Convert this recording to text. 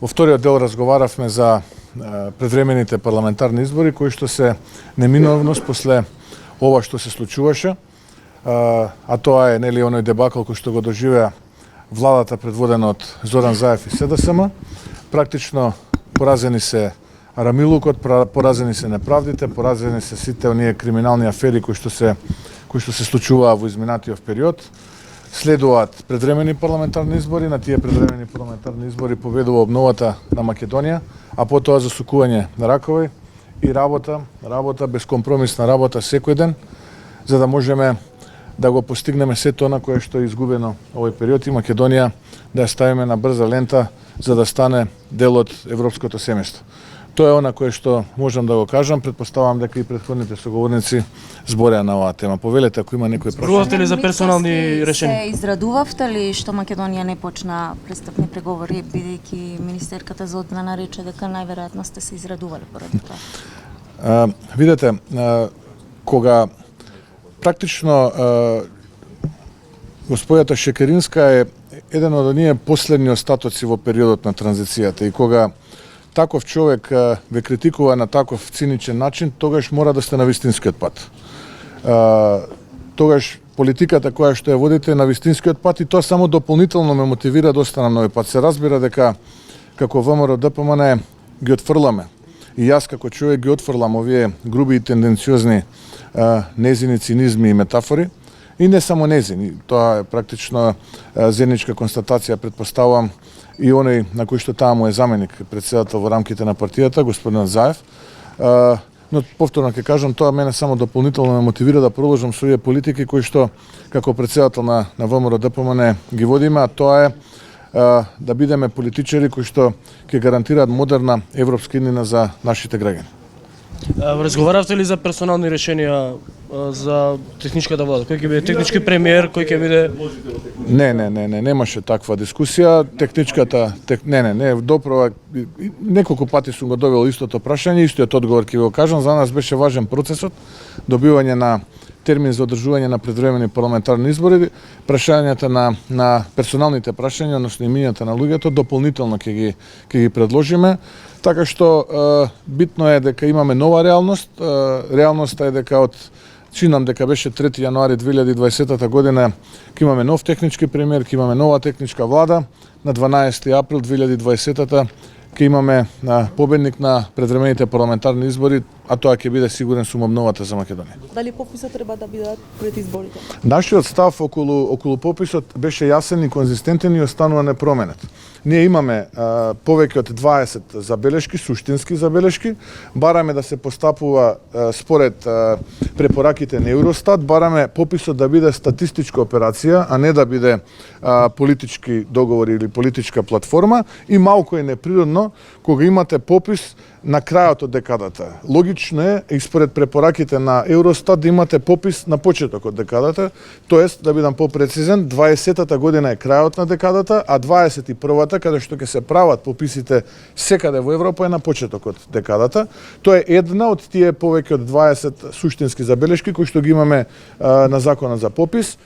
Во вториот дел разговаравме за предвремените парламентарни избори кои што се неминовност после ова што се случуваше, а тоа е нели оној дебакл кој што го доживеа владата предводена од Зоран Заев и СДСМ. Практично поразени се рамилукот, поразени се неправдите, поразени се сите оние криминални афери кои што се случуваа во изминатиот период. Следуваат предвремени парламентарни избори, на тие предвремени парламентарни избори победува обновата на Македонија, а потоа засукување на ракови и работа, безкомпромисна работа секој ден, за да можеме да го постигнеме сето на кое што е изгубено овој период и Македонија да ја ставиме на брза лента за да стане дел од европското семејство. Тоа е она кое што можам да го кажам, предпоставам дека и претходните соговорници збореа на оваа тема. Повелете ако има некој прашање. Зборувате ли за персонални решенија? Се израдувавте ли што Македонија не почна престапни преговори, бидејќи министерката за одбрана рече дека најверојатно сте се израдувале поради тоа? Видете, кога практично господјата Шекеринска е еден од оние последни остатоци во периодот на транзицијата и кога таков човек ве критикува на таков циничен начин, тогаш мора да сте на вистинскиот пат. Тогаш политиката која што ја водите е на вистинскиот пат и тоа само дополнително ме мотивира да останам на овој пат. Се разбира дека како ВМРО ДПМН ги отфрламе. И јас како човек ги отфрлам овие груби и тенденциозни незини цинизми и метафори. И не само незини, тоа е практично заедничка констатација, предпоставувам, и оној на кој што таа му е заменик претседател во рамките на партијата, господин Заев. Но повторно ќе кажам, тоа мене само дополнително ме мотивира да продолжам со овие политики кои што како претседател на ВМРО ДПМН ги водиме, а тоа е да бидеме политичари кои што ќе гарантираат модерна европска иднина за нашите граѓани. Разговаравте ли за персонални решенија за техничката влада? Кој ќе биде технички премиер, кој ќе биде... Немаше таква дискусија. Техничката, допрос, неколку пати сум го добил истото прашање, истиот одговор ќе го кажам. За нас беше важен процесот, добивање на термин за одржување на предвремени парламентарни избори, прашањата на персоналните прашања, односно имињата на луѓето, дополнително ќе ги предложиме. Така што битно е дека имаме нова реалност. Реалноста е дека чинам дека беше 3 јануари 2020 година ќе имаме нов технички премиер, ќе имаме нова техничка влада. На 12 април 2020 ќе имаме победник на предвремените парламентарни избори, а тоа ќе биде сигурен сум обновата за Македонија. Дали пописот треба да биде пред изборите? Нашиот став околу пописот беше јасен и конзистентен и останува непроменет. Ние имаме повеќе од 20 забелешки, суштински забелешки. Бараме да се постапува според препораките на Евростат, бараме пописот да биде статистичка операција, а не да биде политички договори или политичка платформа, и малку е неприродно кога имате попис на крајот од декадата. Логично е и според препораките на Евростат да имате попис на почеток од декадата, тоест да бидам попрецизен, 20-та година е крајот на декадата, а 21-та каде што ќе се прават пописите секаде во Европа е на почеток од декадата. Тоа е една од тие повеќе од 20 суштински забелешки кои што ги имаме на законот за попис.